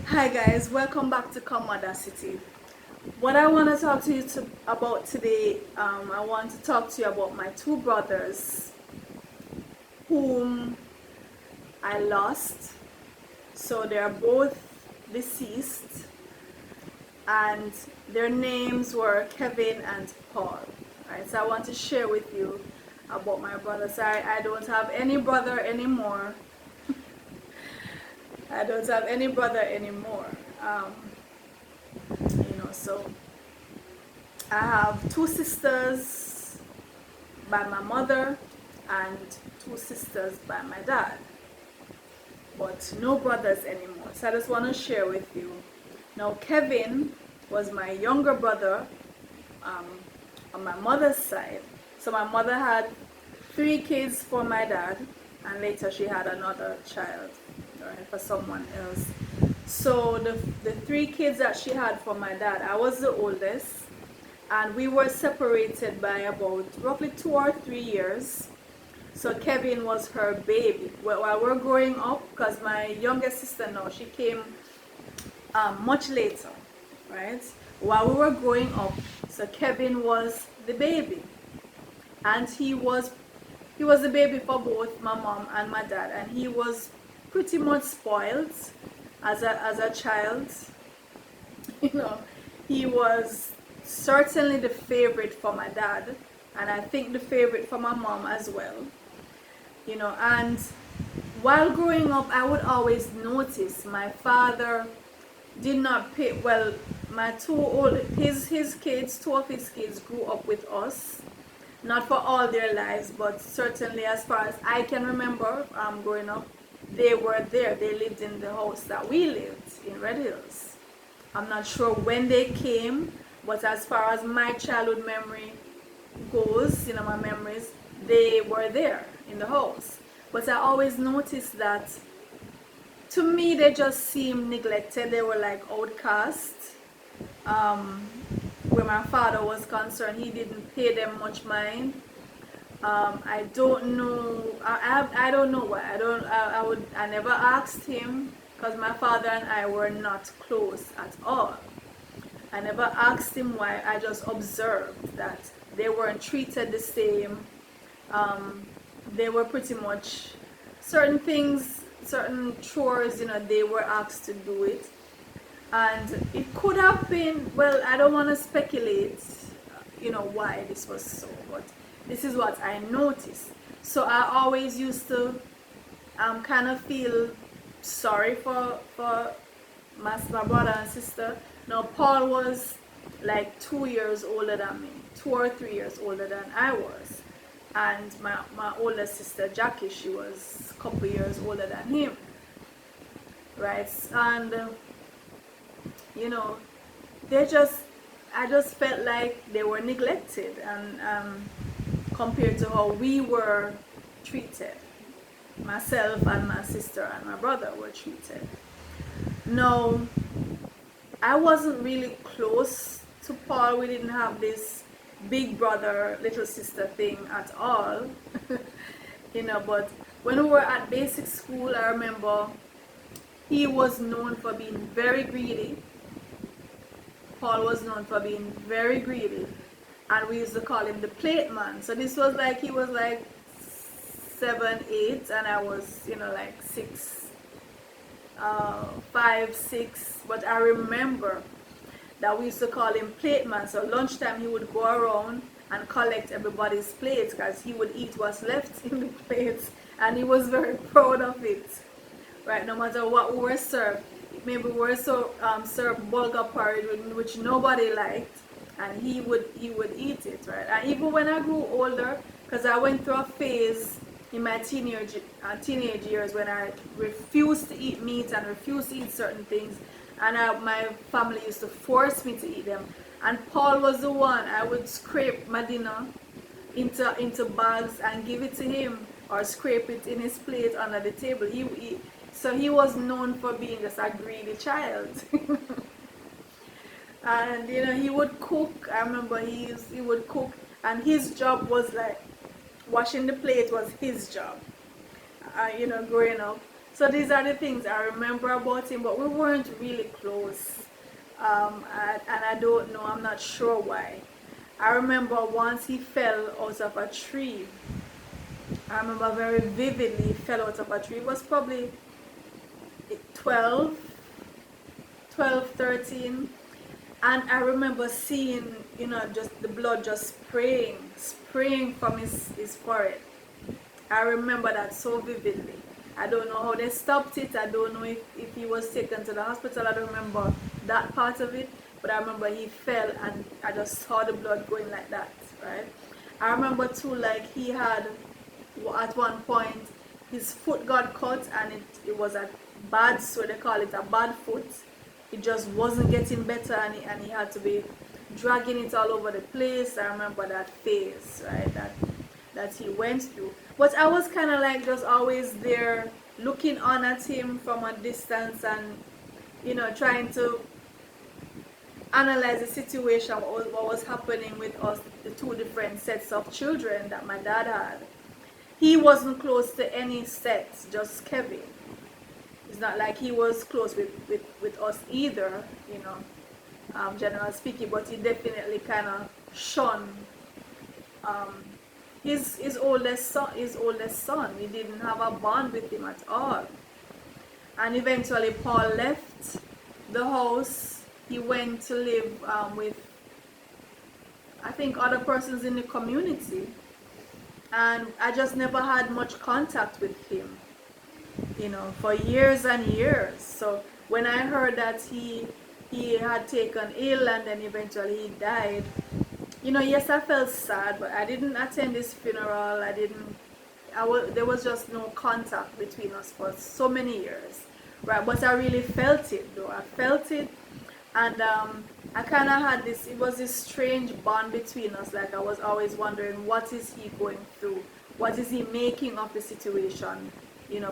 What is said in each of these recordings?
Hi guys, welcome back to Kamaudacity. What I want to talk to you about today, I want to talk to you about my two brothers whom I lost. So they are both deceased and their names were Kevin and Paul. Right, so I want to share with you about my brothers. I don't have any brother anymore. I don't have any brother anymore. So I have two sisters by my mother and two sisters by my dad, but no brothers anymore. So I just want to share with you. Now Kevin was my younger brother on my mother's side. So my mother had 3 kids for my dad, and later she had another child, right, for someone else. So the 3 kids that she had for my dad, I was the oldest, and we were separated by about roughly 2 or 3 years. So Kevin was her baby. While we're growing up, because my youngest sister now, she came much later, right? While we were growing up, so Kevin was the baby, and he was the baby for both my mom and my dad, and he was pretty much spoiled as a child. He was certainly the favorite for my dad, and I think the favorite for my mom as well. And while growing up, I would always notice my father did not pay well. My his kids, 2 of his kids grew up with us, not for all their lives, but certainly as far as I can remember, growing up, they were there. They lived in the house that we lived in Red Hills. I'm not sure when they came, but as far as my childhood memory goes, my memories, they were there in the house. But I always noticed that, to me, they just seemed neglected. They were like outcasts. Where my father was concerned, he didn't pay them much mind. I don't know. I don't know why. I never asked him, because my father and I were not close at all. I never asked him why. I just observed that they weren't treated the same. They were pretty much certain things, certain chores, they were asked to do it. And it could have been, well, I don't want to speculate, why this was so, but this is what I noticed. So I always used to kind of feel sorry for my brother and sister. Now Paul was like 2 years older than me, 2 or 3 years older than I was. And my older sister Jackie, she was a couple years older than him, right? And I just felt like they were neglected, and compared to how we were treated, myself and my sister and my brother were treated. No, I wasn't really close to Paul. We didn't have this big brother, little sister thing at all. But when we were at basic school, I remember he was known for being very greedy. Paul was known for being very greedy, and we used to call him the plate man. So this was like, he was like 7, 8, and I was like 6, 5, 6. But I remember that we used to call him plate man. So lunchtime he would go around and collect everybody's plates, because he would eat what's left in the plates, and he was very proud of it, right? No matter what we were served. Maybe we were served bulgur porridge, which nobody liked, and he would eat it, right? And even when I grew older, because I went through a phase in my teenage years when I refused to eat meat and refused to eat certain things, and my family used to force me to eat them. And Paul was the one. I would scrape my dinner into bags and give it to him, or scrape it in his plate under the table. So he was known for being just a greedy child. And he would cook. I remember he would cook, and his job was like washing the plate was his job. Growing up. So these are the things I remember about him, but we weren't really close. And I don't know, I'm not sure why. I remember once he fell out of a tree. I remember very vividly he fell out of a tree. It was probably 12, 12, 13. And I remember seeing, just the blood just spraying from his forehead. I remember that so vividly. I don't know how they stopped it. I don't know if he was taken to the hospital. I don't remember that part of it. But I remember he fell and I just saw the blood going like that, right? I remember too, like he had, at one point, his foot got cut and it was a bad, so they call it a bad foot. It just wasn't getting better and he had to be dragging it all over the place. I remember that phase, right, that he went through. But I was kind of like just always there looking on at him from a distance and, trying to analyze the situation, what was happening with us, the two different sets of children that my dad had. He wasn't close to any sets, just Kevin. It's not like he was close with us either, generally speaking, but he definitely kind of shunned his oldest son. We didn't have a bond with him at all. And eventually Paul left the house. He went to live with, I think, other persons in the community. And I just never had much contact with him, for years and years. So when I heard that he had taken ill and then eventually he died, yes, I felt sad, but I didn't attend his funeral. There was just no contact between us for so many years, right? But I really felt it, though. I felt it, and I kind of had this, it was this strange bond between us. Like I was always wondering, what is he going through? What is he making of the situation,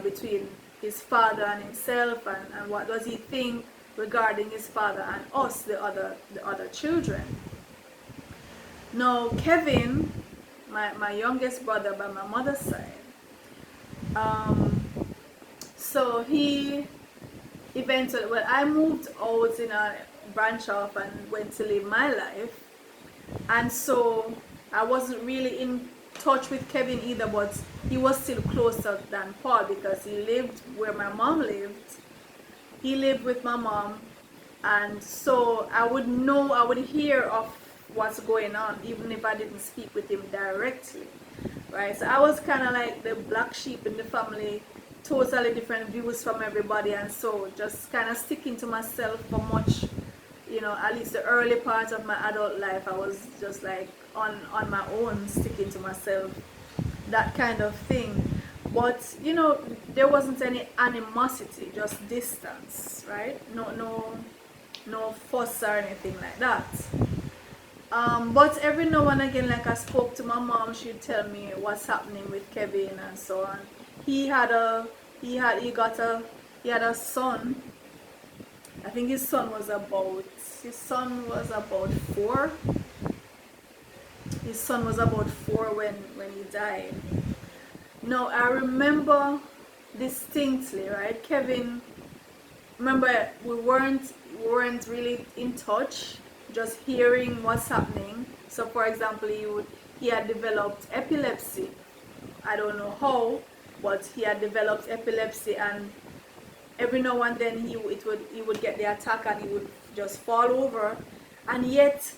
between his father and himself, and what does he think regarding his father and us, the other children. Now, Kevin, my youngest brother by my mother's side, so he eventually, well, I moved out in a branch off and went to live my life, and so I wasn't really in touch with Kevin either, but he was still closer than Paul because he lived where my mom lived. He lived with my mom, and so I would hear of what's going on even if I didn't speak with him directly, right? So I was kind of like the black sheep in the family, totally different views from everybody, and so just kind of sticking to myself for much, at least the early part of my adult life. I was just like on my own, sticking to myself, that kind of thing. But there wasn't any animosity, just distance, right? No fuss or anything like that. But every now and again, like I spoke to my mom, she'd tell me what's happening with Kevin and so on. He had a son. I think his son was about 4. His son was about 4 when he died. Now I remember distinctly, right? Kevin, remember we weren't really in touch, just hearing what's happening. So for example, he had developed epilepsy. I don't know how, but he had developed epilepsy, and every now and then he would get the attack and he would just fall over. And yet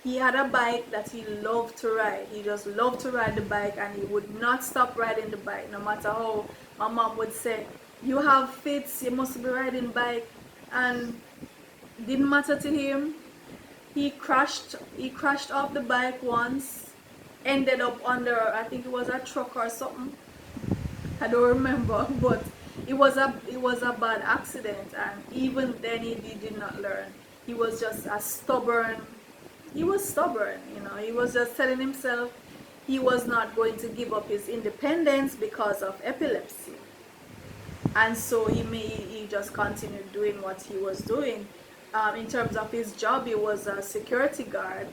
he had a bike that he loved to ride. He just loved to ride the bike, and he would not stop riding the bike, no matter how my mom would say, "You have fits, you must be riding bike." And didn't matter to him. He crashed off the bike once, ended up under, I think it was a truck or something. I don't remember, but it was a bad accident, and even then he did not learn. He was just stubborn. He was stubborn, he was just telling himself he was not going to give up his independence because of epilepsy. And so he just continued doing what he was doing. In terms of his job, he was a security guard,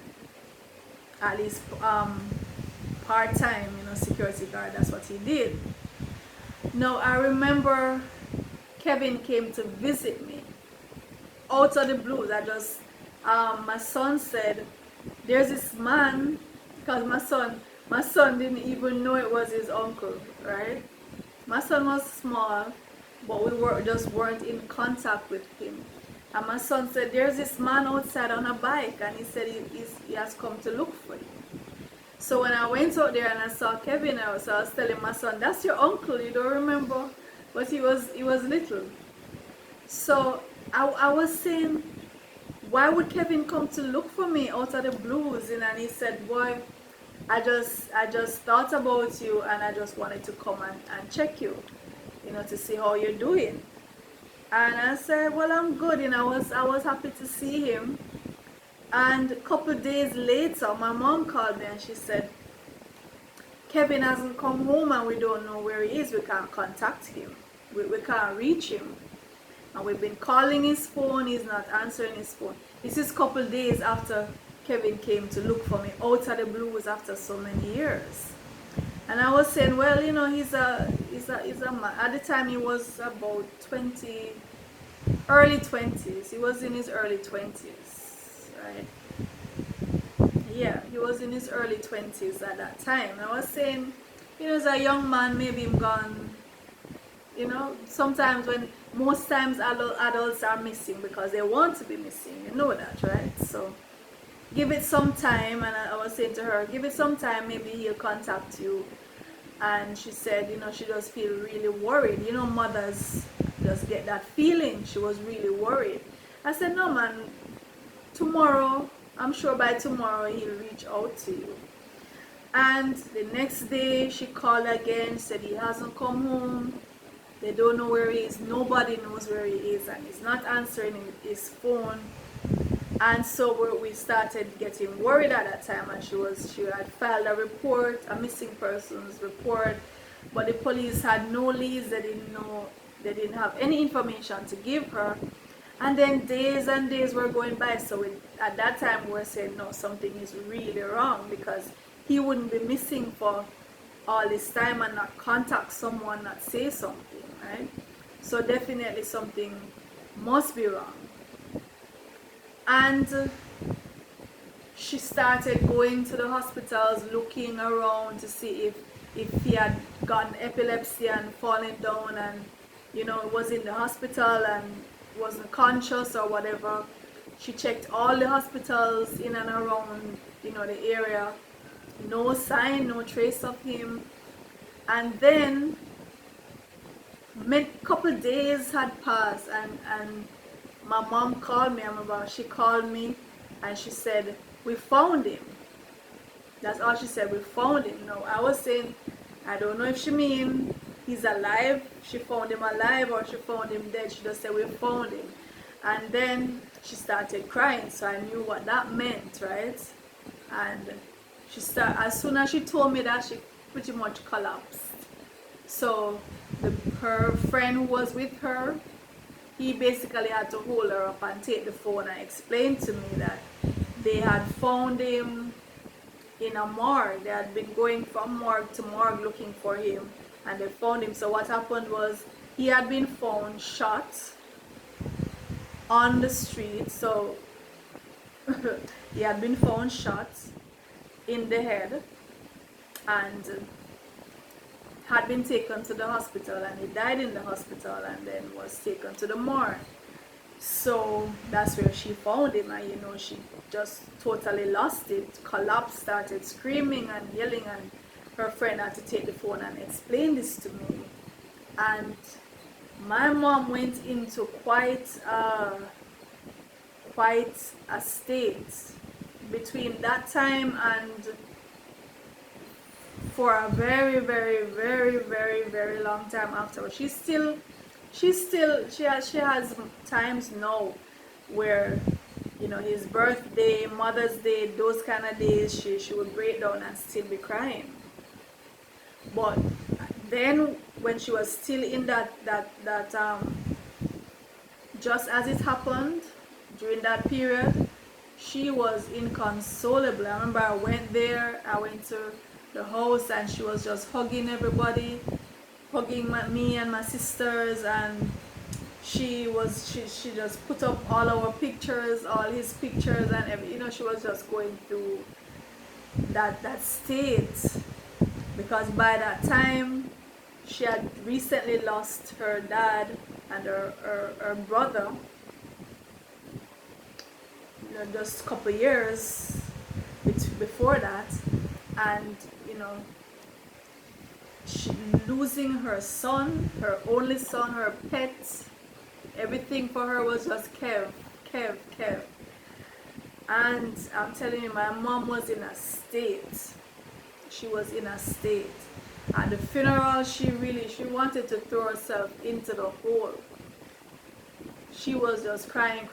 at least part-time, security guard. That's what he did. Now I remember Kevin came to visit me out of the blues. My son said, there's this man, because my son didn't even know it was his uncle, right? My son was small, but just weren't in contact with him. And my son said, there's this man outside on a bike, and he said he has come to look for you. So when I went out there and I saw Kevin, I was telling my son, that's your uncle, you don't remember? But he was little. So I was saying, why would Kevin come to look for me out of the blues? And he said, boy, I just thought about you, and I just wanted to come and check you, to see how you're doing. And I said, well, I'm good. I was happy to see him. And a couple days later, my mom called me and she said, Kevin hasn't come home and we don't know where he is. We can't contact him. We can't reach him. And we've been calling his phone. He's not answering his phone. This is a couple days after Kevin came to look for me out of the blues after so many years. And I was saying, well, he's a man. At the time he was about early 20s. He was in his early 20s, right? Yeah, he was in his early 20s at that time. I was saying, as a young man, maybe I'm gone. Sometimes most times adults are missing because they want to be missing. You know that, right? So give it some time. And I was saying to her, give it some time, maybe he'll contact you. And she said, she does feel really worried. Mothers just get that feeling. She was really worried. I said, no, man, tomorrow, I'm sure by tomorrow he'll reach out to you. And the next day she called again, said he hasn't come home. They don't know where he is. Nobody knows where he is, and he's not answering his phone. And so we started getting worried at that time, and she had filed a report, a missing persons report, but the police had no leads. They didn't have any information to give her. And then days and days were going by. So at that time we were saying, no, something is really wrong, because he wouldn't be missing for all this time and not contact someone, not say something, right? So definitely something must be wrong. And she started going to the hospitals, looking around to see if he had gotten epilepsy and fallen down and was in the hospital and wasn't conscious or whatever. She checked all the hospitals in and around the area. No sign, no trace of him. And then a couple days had passed, and my mom called me. I remember she called me and she said, we found him. That's all she said, we found him. No, I was saying, I don't know if she mean he's alive, she found him alive, or she found him dead. She just said, we found him. And then she started crying, so I knew what that meant, right? And as soon as she told me that, she pretty much collapsed. So her friend who was with her, he basically had to hold her up and take the phone and explain to me that they had found him in a morgue. They had been going from morgue to morgue looking for him, and they found him. So what happened was, he had been found shot on the street. So he had been found shot in the head and had been taken to the hospital, and he died in the hospital and then was taken to the morgue. So that's where she found him, and she just totally lost it, collapsed, started screaming and yelling, and her friend had to take the phone and explain this to me. And my mom went into quite a state between that time and for a very, very, very, very, very long time afterwards. She has times now where his birthday, Mother's Day, those kind of days, she would break down and still be crying. But then when she was still in that just as it happened during that period, she was inconsolable. I remember I went to the house, and she was just hugging everybody, hugging me and my sisters, and she just put up all our pictures, all his pictures and every, she was just going through that state, because by that time she had recently lost her dad and her brother, just a couple years before that. And she, losing her son, her only son, her pet, everything for her was just Kev. And I'm telling you, my mom was in a state. She was in a state. At the funeral, she wanted to throw herself into the hole. She was just crying.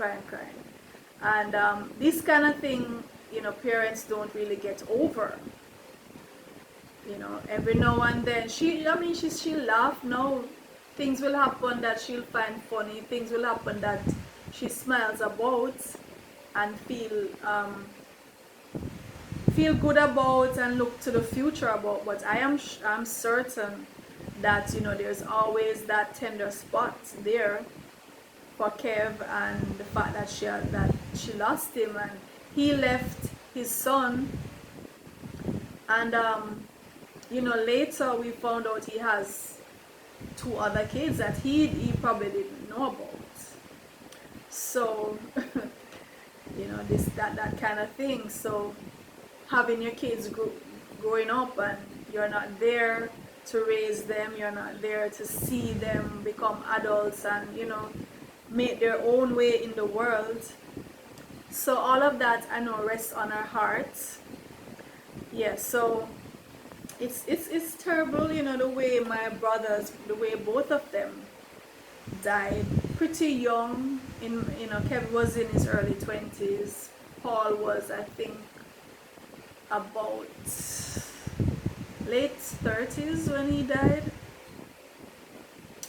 And this kind of thing, parents don't really get over. Every now and then, she'll laugh. No, things will happen that she'll find funny. Things will happen that she smiles about and feel good about and look to the future about. But I'm certain that there's always that tender spot there for Kev, and the fact that she lost him, and he left his son, and later we found out he has 2 other kids that he probably didn't know about. So that kind of thing. So having your kids growing up and you're not there to raise them, you're not there to see them become adults and make their own way in the world. So all of that, I know, rests on our hearts. Yeah, so it's terrible, the way my brothers, the way both of them died pretty young. Kevin was in his early 20s. Paul was, I think, about late 30s when he died.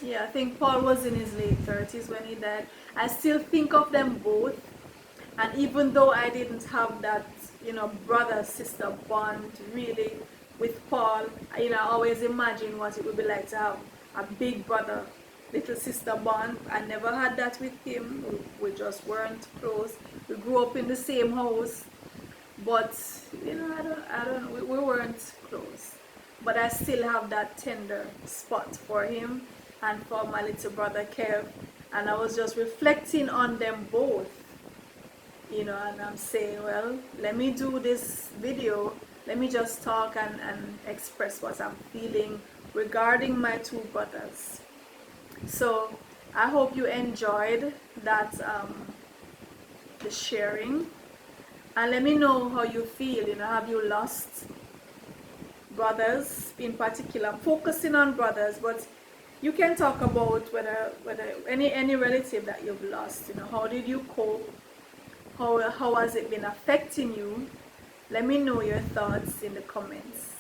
Yeah, I think Paul was in his late 30s when he died. I still think of them both, and even though I didn't have that, brother-sister bond really with Paul, I always imagine what it would be like to have a big brother, little sister bond. I never had that with him. We just weren't close. We grew up in the same house, but I don't we weren't close. But I still have that tender spot for him and for my little brother Kev. And I was just reflecting on them both, and I'm saying, well, let me do this video, let me just talk and express what I'm feeling regarding my 2 brothers. So I hope you enjoyed that, the sharing, and let me know how you feel. Have you lost brothers in particular? Focusing on brothers, but you can talk about whether any relative that you've lost. How did you cope? How has it been affecting you? Let me know your thoughts in the comments.